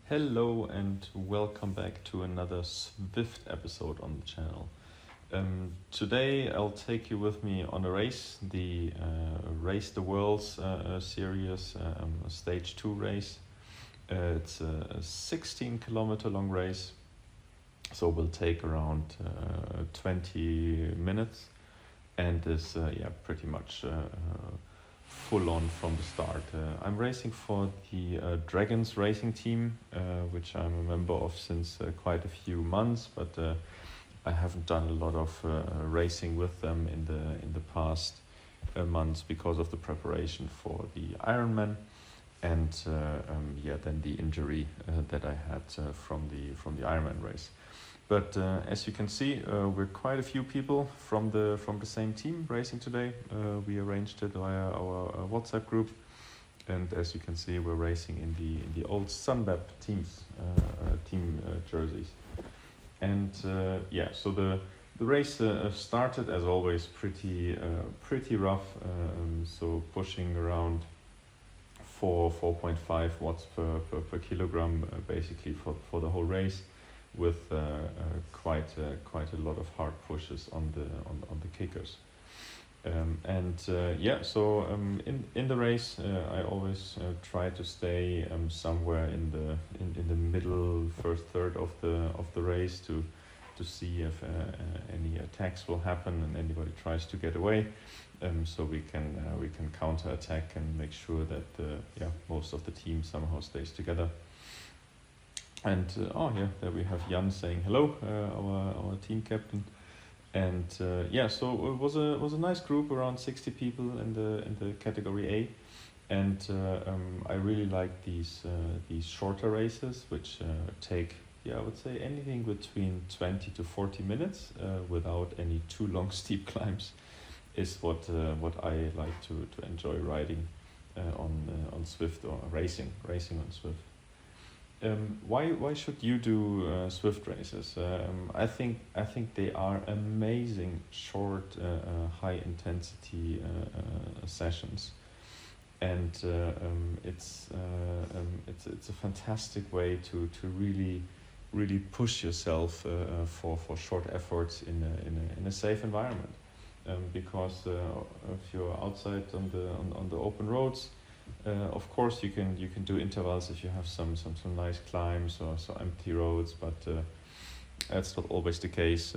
Hello and welcome back to another Zwift episode on the channel. Today I'll take you with me on a race, the Race the Worlds series, stage 2 race. It's a 16 kilometer long race, so will take around 20 minutes and is pretty much full on from the start. I'm racing for the Dragons racing team, which I'm a member of since quite a few months, but I haven't done a lot of racing with them in the past months because of the preparation for the Ironman and then the injury that I had from the Ironman race. But as you can see, we're quite a few people from the same team racing today. We arranged it via our WhatsApp group, and as you can see, we're racing in the old Sunweb team jerseys. And so the race started as always pretty rough. So pushing around 4.5 watts per kilogram basically for the whole race, with quite a lot of hard pushes on the kickers. In the race I always try to stay somewhere in the middle first third of the race to see if any attacks will happen and anybody tries to get away, so we can counter attack and make sure that most of the team somehow stays together. And there we have Jan saying hello, our team captain. And so it was a nice group, around 60 people in the category A. And I really like these shorter races, which take I would say anything between 20 to 40 minutes without any too long steep climbs, is what I like to enjoy riding on Zwift, or racing on Zwift. Why should you do Zwift races? I think they are amazing, short, high intensity sessions, and it's a fantastic way to really push yourself for short efforts in a safe environment. Because if you're outside on the open roads, of course you can do intervals if you have some nice climbs or some empty roads, but that's not always the case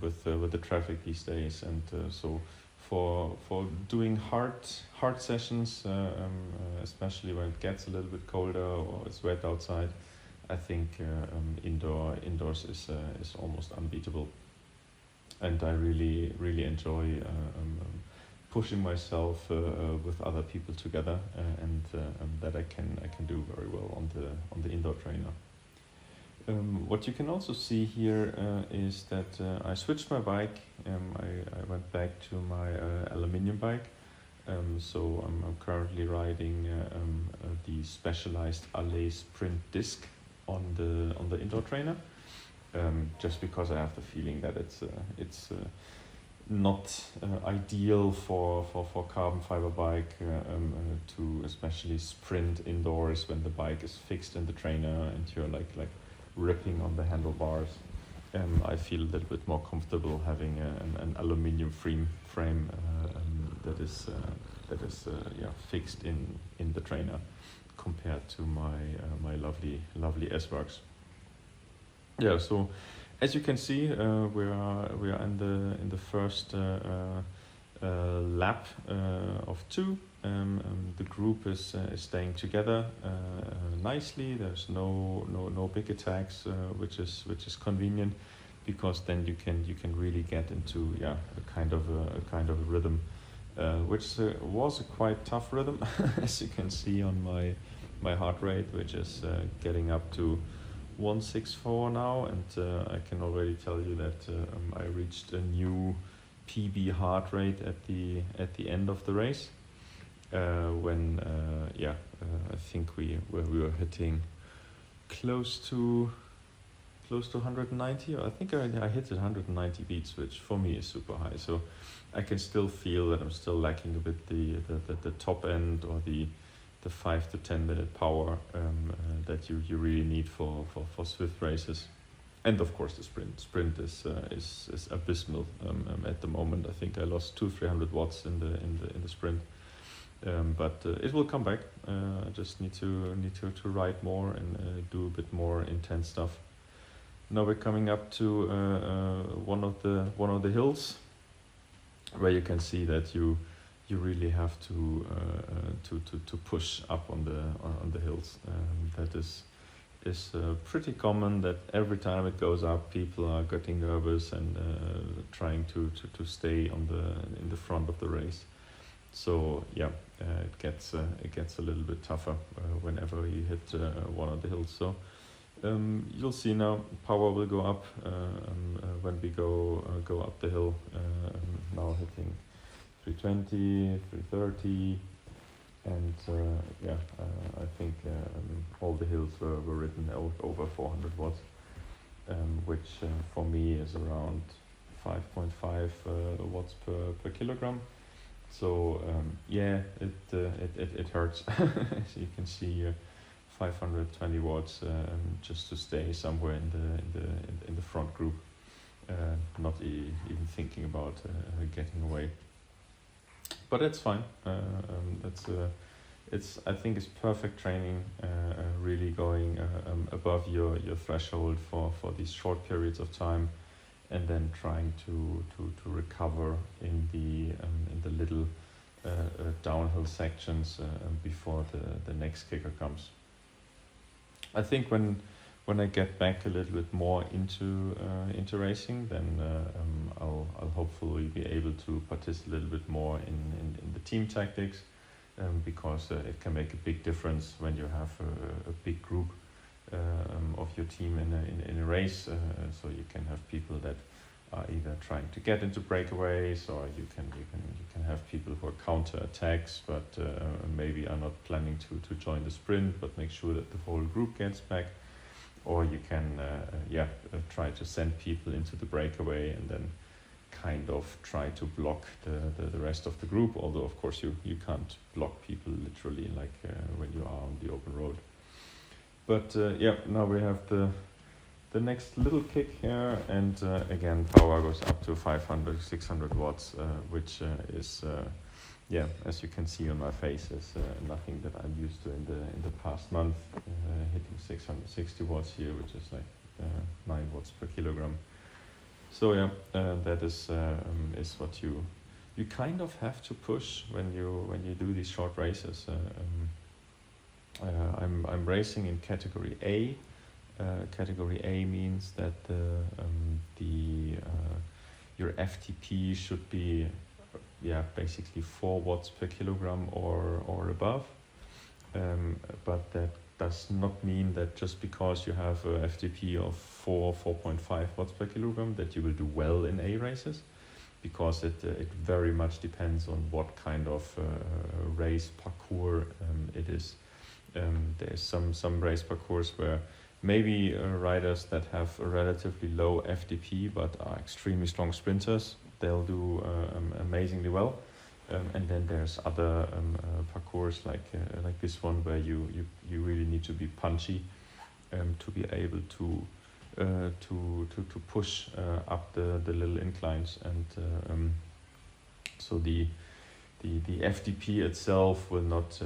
with the traffic these days. And so for doing hard sessions, especially when it gets a little bit colder or it's wet outside, I think indoors is almost unbeatable. And I really enjoy pushing myself with other people together, and that I can do very well on the indoor trainer. What you can also see here is that I switched my bike. I went back to my aluminium bike. So I'm currently riding the Specialized Alley Sprint disc on the indoor trainer, just because I have the feeling that it's not ideal for carbon fiber bike to especially sprint indoors when the bike is fixed in the trainer and you're like ripping on the handlebars. I feel a little bit more comfortable having an aluminium frame that is fixed in the trainer, compared to my lovely S-Works. Yeah, so as you can see, we are in the first lap of 2. The group is staying together nicely. There's no big attacks, which is convenient, because then you can really get into a kind of a rhythm, which was a quite tough rhythm, as you can see on my heart rate, which is getting up to 164 now, and I can already tell you that I reached a new PB heart rate at the end of the race, when I think we were hitting close to 190, or I think I hit 190 beats, which for me is super high. So I can still feel that I'm still lacking a bit the top end, or the the 5 to 10 minute power that you really need for Zwift races. And of course the sprint is abysmal at the moment. I think I lost 200-300 watts in the sprint, but it will come back. I just need to ride more and do a bit more intense stuff. Now we're coming up to one of the hills where you can see that you really have to push up on the hills. That is pretty common, that every time it goes up, people are getting nervous and trying to stay in the front of the race. So yeah, it gets a little bit tougher whenever you hit one of the hills. So you'll see now power will go up when we go up the hill. Now hitting 320, 330. And I think all the hills were ridden over 400 watts, which for me is around 5.5 watts per kilogram. So it hurts. As you can see, 520 watts just to stay somewhere in the front group, not even thinking about getting away. But that's fine. I think it's perfect training. Really going above your threshold for these short periods of time, and then trying to recover in the little downhill sections before the next kicker comes. I think when I get back a little bit more into racing, then I'll hopefully be able to participate a little bit more in the team tactics, because it can make a big difference when you have a big group of your team in a race. So you can have people that are either trying to get into breakaways, or you can have people who are counter attacks, but maybe are not planning to join the sprint, but make sure that the whole group gets back. Or you can try to send people into the breakaway and then kind of try to block the rest of the group, although of course you can't block people literally like when you are on the open road. But now we have the next little kick here, and again power goes up to 500, 600 watts, which is as you can see on my face, is nothing that I'm used to in the past month. Hitting 660 watts here, which is like 9 watts per kilogram. So that is what you kind of have to push when you do these short races. I'm racing in category A. Category A means that your FTP should be basically 4 watts per kilogram or above. But that does not mean that just because you have a FTP of 4.5 watts per kilogram that you will do well in A races, because it very much depends on what kind of race parcours it is. There's some race parcours where maybe riders that have a relatively low FTP but are extremely strong sprinters, they'll do amazingly well. And then there's other parcours like this one, where you really need to be punchy to be able to push up the little inclines, and so the FTP itself will not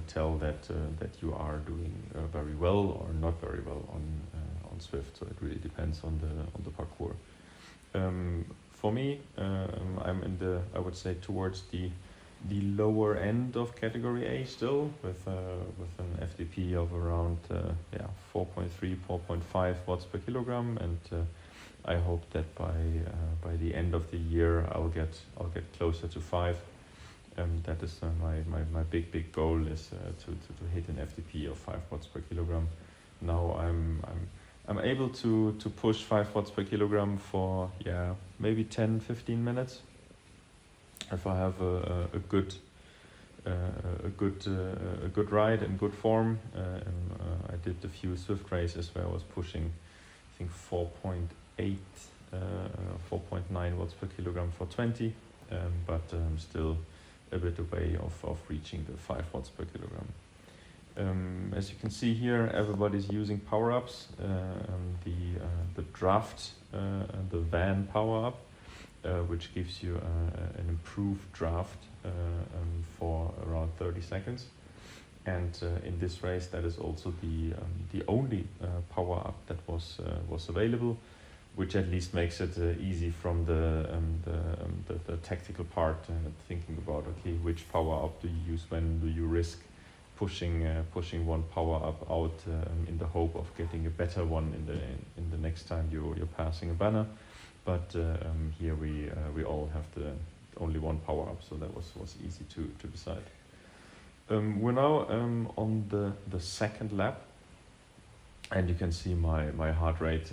tell that you are doing very well or not very well on Zwift. So it really depends on the parcours. For me, I'm I would say towards the lower end of category A still, with an FTP of around 4.3, 4.5 watts per kilogram, and I hope that by the end of the year I'll get closer to 5. That is my big goal, is to hit an FTP of 5 watts per kilogram. Now I'm able to push 5 watts per kilogram for maybe 10-15 minutes if I have a good ride and good form. I did a few Zwift races where I was pushing, I think 4.8, 4.9 watts per kilogram for 20, but I'm still a bit away of reaching the 5 watts per kilogram. As you can see here, everybody's using power-ups. The draft, the van power-up, which gives you an improved draft for around 30 seconds. And in this race, that is also the only power-up that was available, which at least makes it easy from the tactical part, thinking about, okay, which power-up do you use, when do you risk pushing one power-up out in the hope of getting a better one in the next time you're passing a banner. But here we all have the only one power-up, so that was easy to decide. We're now on the second lap, and you can see my heart rate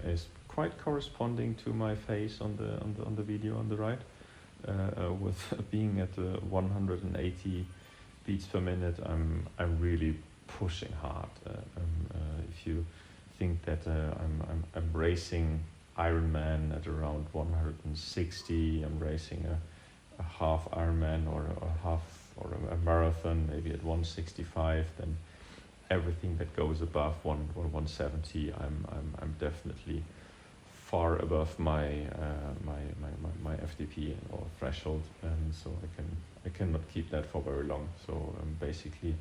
is quite corresponding to my face on the video on the right, with being at 180 beats per minute. I'm really pushing hard. If you think that I'm racing Ironman at around 160, I'm racing a half Ironman or a marathon maybe at 165, then everything that goes above 170, I'm definitely far above my FTP or threshold, and so I cannot keep that for very long. So basically,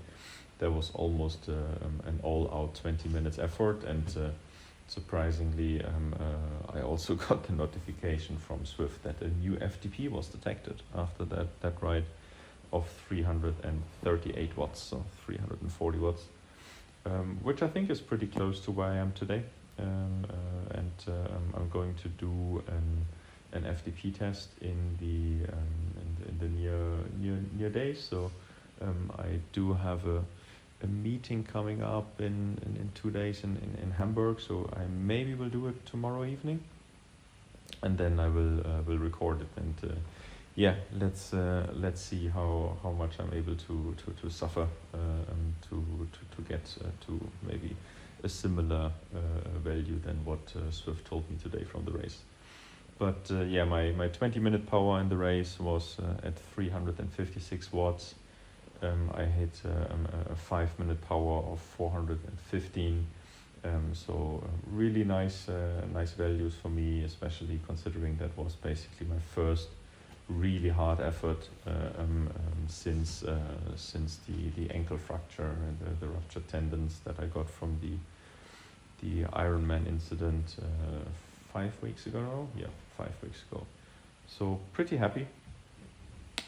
there was almost an all-out 20 minutes effort, and surprisingly, I also got the notification from Zwift that a new FTP was detected after that ride of 338 watts, so 340 watts, which I think is pretty close to where I am today. I'm going to do an FTP test in the near days. So I do have a meeting coming up in 2 days in Hamburg. So I maybe will do it tomorrow evening, and then I will record it. And yeah, let's see how much I'm able to suffer to get to maybe a similar value than what Zwift told me today from the race. But yeah, my 20-minute power in the race was at 356 watts. I hit a 5-minute power of 415. So really nice values for me, especially considering that was basically my first really hard effort since the ankle fracture and the ruptured tendons that I got from the Ironman incident 5 weeks ago now? Yeah, 5 weeks ago. So pretty happy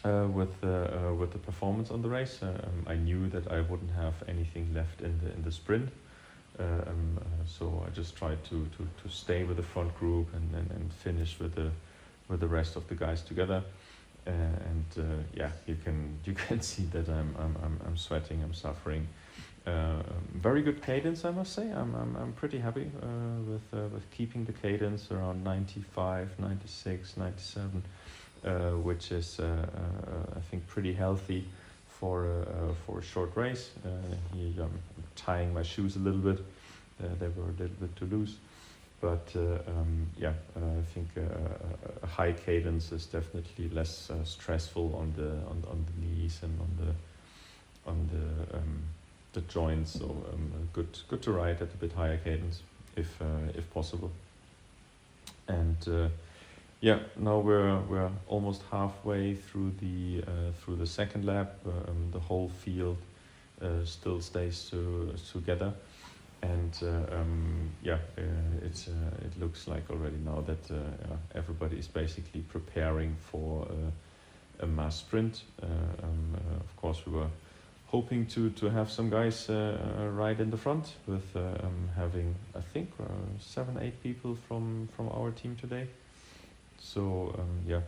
with the performance on the race. I knew that I wouldn't have anything left in the sprint, so I just tried to stay with the front group and finish with the rest of the guys together. Yeah, you can see that I'm sweating, I'm suffering. Very good cadence, I must say. I'm pretty happy with keeping the cadence around 95, 96, 97, which is I think pretty healthy for a short race. Here I'm tying my shoes a little bit. They were a little bit too loose. But yeah, I think a high cadence is definitely less stressful on the knees and on the joints. So good to ride at a bit higher cadence if possible. And yeah, now we're almost halfway through the second lap. The whole field still stays together. And yeah, it looks like already now that everybody is basically preparing for a mass sprint. Of course, we were hoping to have some guys right in the front with having, I think, 7-8 people from our team today. So yeah,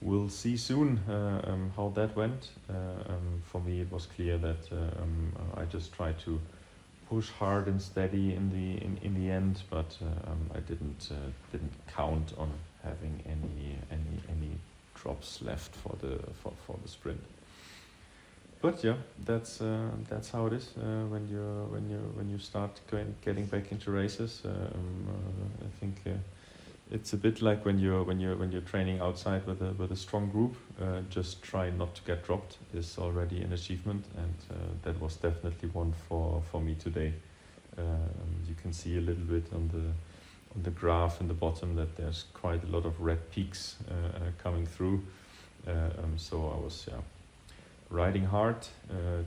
we'll see soon how that went. For me, it was clear that I just tried to push hard and steady in the end, but I didn't count on having any drops left for the sprint. But yeah, that's how it is when you start getting back into races. I think it's a bit like when you're training outside with a strong group. Just try not to get dropped is already an achievement, and that was definitely one for me today. You can see a little bit on the graph in the bottom that there's quite a lot of red peaks coming through. So I was riding hard,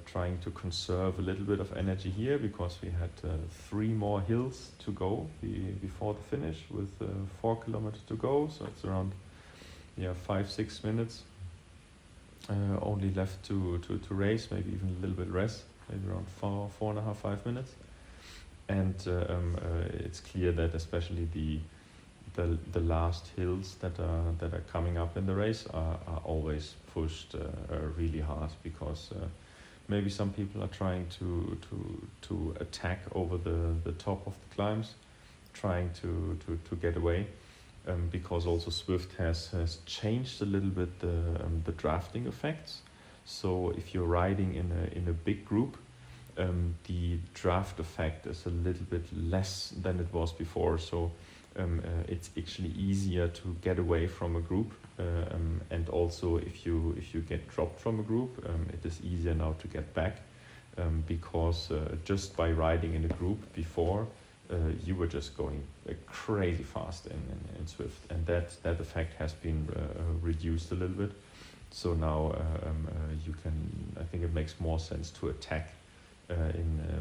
trying to conserve a little bit of energy here because we had 3 more hills to go before the finish with 4 kilometers to go. So it's around 5-6 minutes only left to race, maybe even a little bit less, maybe around 4.5-5 minutes. And it's clear that especially the last hills that are coming up in the race are always pushed really hard because maybe some people are trying to attack over the top of the climbs, trying to get away, because also Zwift has changed a little bit the drafting effects. So if you're riding in a big group, the draft effect is a little bit less than it was before. So it's actually easier to get away from a group, and also if you get dropped from a group, it is easier now to get back, because just by riding in a group before, you were just going crazy fast in Zwift, and that effect has been reduced a little bit. So now you can, I think it makes more sense to attack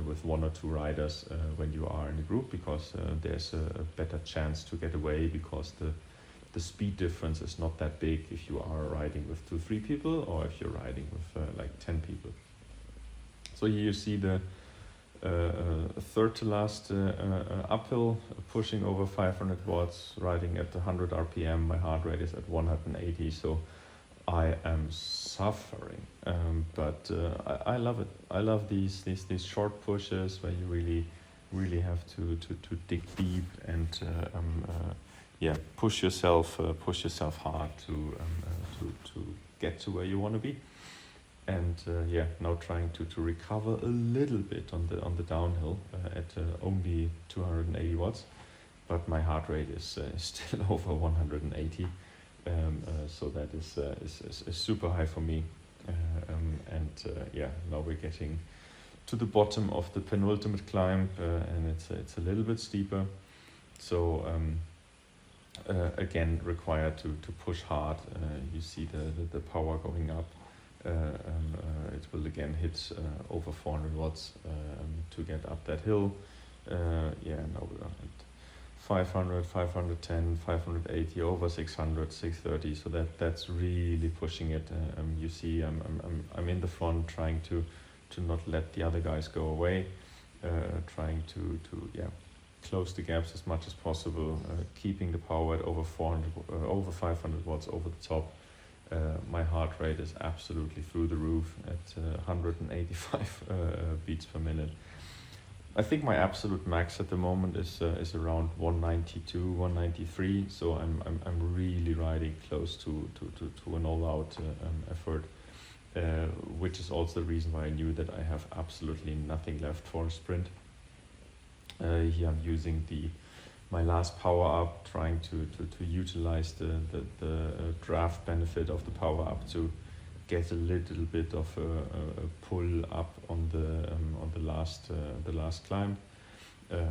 with 1 or 2 riders when you are in a group, because there's a better chance to get away, because the speed difference is not that big if you are riding with 2-3 people or if you're riding with like 10 people. So here you see the third to last uphill, pushing over 500 watts, riding at 100 RPM. My heart rate is at 180, so I am suffering, but I love it. I love these short pushes where you really have to dig deep and push yourself hard to get to where you want to be. And now trying to recover a little bit on the downhill at only 280 watts, but my heart rate is still over 180. So that is super high for me, now we're getting to the bottom of the penultimate climb, and it's a little bit steeper, so again required to push hard. You see the power going up. It will again hit over 400 watts to get up that hill. Now we're at 500, 510, 580, over 600, 630. So that's really pushing it. You see, I'm in the front, trying to not let the other guys go away, trying to close the gaps as much as possible, keeping the power at over 500 watts over the top. My heart rate is absolutely through the roof at 185 beats per minute. I think my absolute max at the moment is around 192, 193. So I'm really riding close to an all-out effort, which is also the reason why I knew that I have absolutely nothing left for a sprint. Here I'm using my last power up, trying to utilize the draft benefit of the power up to get a little bit of a pull up on the last climb.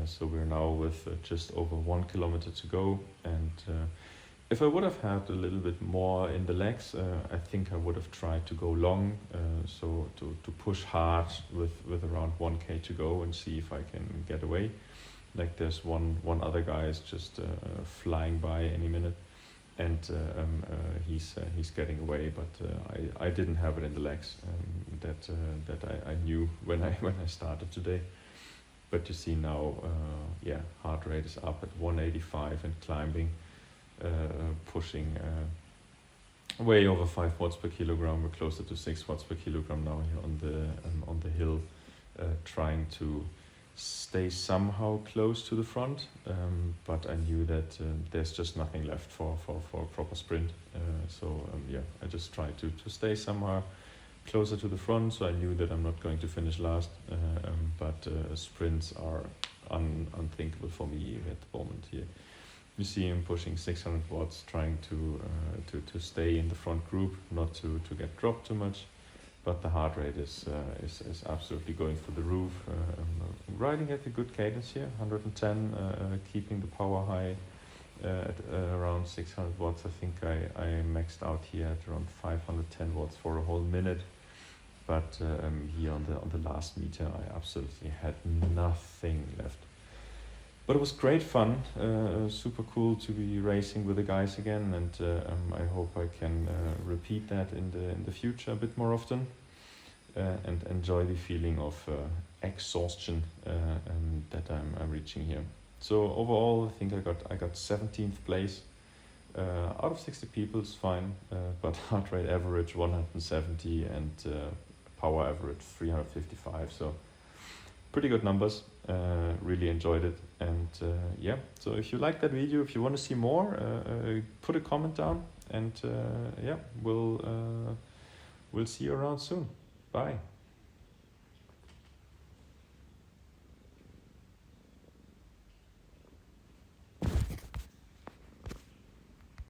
So we're now with just over 1 kilometer to go, and if I would have had a little bit more in the legs, I think I would have tried to go long, so to push hard with around 1k to go and see if I can get away. Like there's one other guy is just flying by any minute, and he's getting away, but I didn't have it in the legs, that I knew when I started today. But you see now, heart rate is up at 185 and climbing, pushing way over 5 watts per kilogram. We're closer to 6 watts per kilogram now here on the hill, trying to stay somehow close to the front, but I knew that there's just nothing left for a proper sprint. I just tried to stay somewhere closer to the front, so I knew that I'm not going to finish last, but sprints are unthinkable for me at the moment here. You see him pushing 600 watts, trying to stay in the front group, not to get dropped too much. But the heart rate is absolutely going through the roof. Riding at a good cadence here, 110, keeping the power high at around 600 watts. I think I maxed out here at around 510 watts for a whole minute. But here on the last meter, I absolutely had nothing left. But it was great fun, super cool to be racing with the guys again, and I hope I can repeat that in the future a bit more often, and enjoy the feeling of exhaustion that I'm reaching here. So overall, I think I got 17th place. Out of 60 people is fine, but heart rate average 170 and power average 355. So pretty good numbers. Really enjoyed it, and yeah, so if you like that video, if you want to see more, put a comment down, and yeah, we'll see you around soon. Bye.